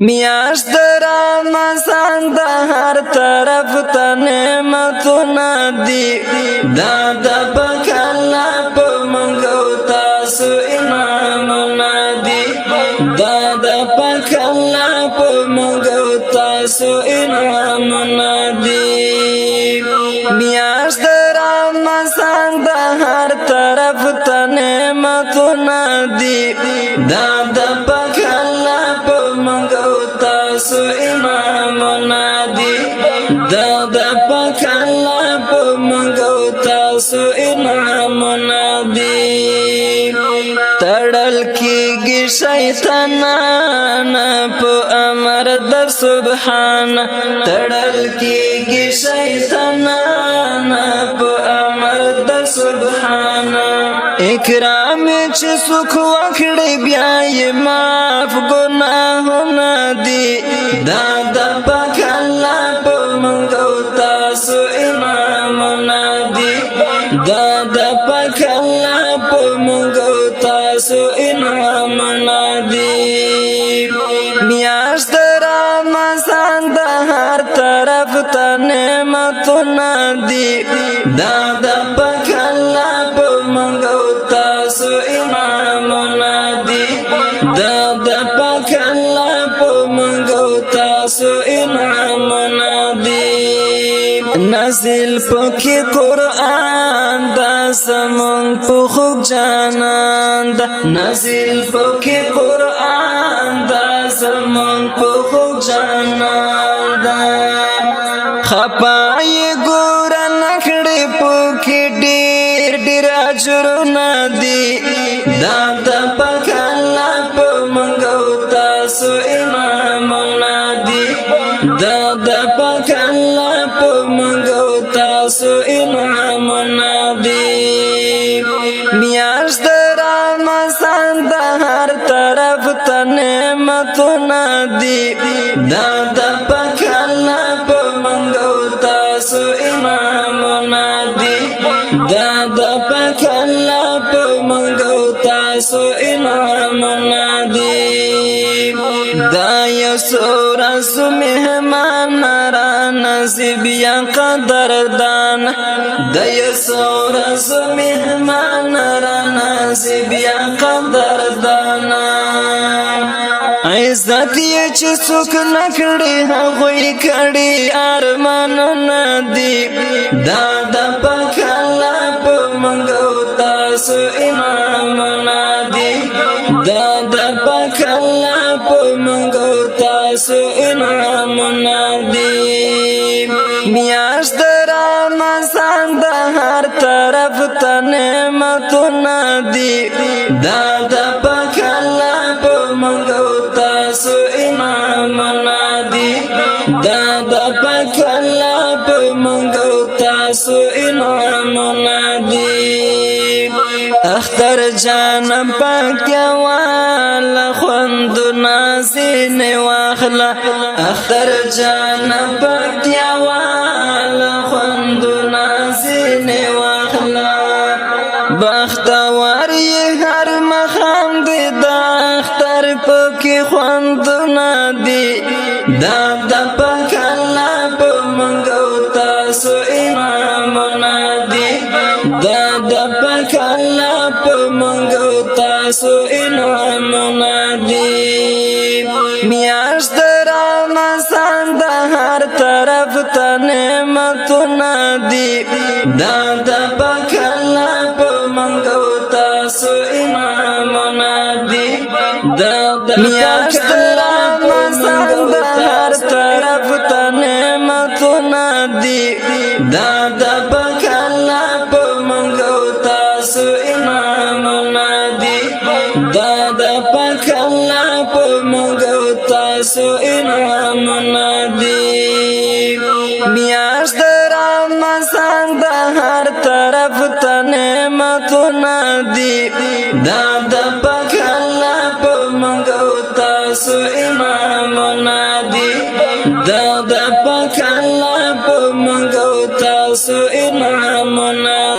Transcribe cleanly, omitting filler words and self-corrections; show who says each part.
Speaker 1: میاشت رمضان د هر طرف ته نعمتونه دي دا د بکلا په منګو تاسو انعامونه دي دا د بکلا په منګو تاسو انعامونه دي میاشت رمضان د هر طرف ته نعمتونه دي دا د بکلا په منګو تاسو انعامونه دي دا د پاک الله په منګو تاسو انعامونه دي تړل کېږي شیطانان په امر د سبحان تړل کېږي شیطانان په امر د سبحان اکرام چې څوک وکړي بیا یې معاف ګناهونه دي دا د پاک الله په منګو تاسو انعامونه دي دا د پاک الله په منګو تاسو انعامونه دي میاشت رمضان د هر طرف ته نعمتونه دي دا د پاک الله په منګو تاسو انعامونه دي دا د پاک الله په منګو تاسو انعامونه دي نازل پکې قرآن دا زمون په خوږ جانان دا نازل پکې قرآن دا زمون په خوږ جانان دا خپای ګور نکړې پکې ډېر ډېر اجرونه دي دا د پاک الله په منګو تاسو انعامونه دي دا د پاک الله په منګو تاسو انعامونه دي میاشت رمضان د هر طرف ته نعمتونه دي دا د پاک الله په منګو تاسو انعامونه دي دا د پاک الله په منګو تاسو انعامونه دي دا یو سورز مهمان را نصیب یا قدردان دا یو سورز مهمان را نصیب یا قدردان عزت یې چې څوک نکړي هغوی کړي ارمانونه دي دا د پاک الله په منګو تاسو انعامونه دي دا د پاک الله په منګو تاسو انعامونه دي میاشت رمضان د هر طرف ته نعمتونه دي دا د پاک الله په منګو تاسو انعامونه دي دا د پاک الله په منګو تاسو انعامونه دي اختر جان پاک والا خوند نازین واخلا اختر جان پاک والا خوند نازین واخلا بختوار هر مخام دی دا اختر پاک خوند ندی دا د پاک الله په منګو تاسو انعامونه دي دا د پاک الله په منګو تاسو انعامونه دي میاشت رمضان د هر طرف ته نعمتونه دي دا د پاک الله په منګو تاسو انعامونه دي دا د میاشت رمضان د هر طرف ته نعمتونه دي دا د پاک الله په منګو تاسو انعامونه دي دا د پاک الله په منګو تاسو انعامونه دي میاشت رمضان د هر طرف ته نعمتونه دي دا د پاک الله په منګو تاسو انعامونه دي دا د پاک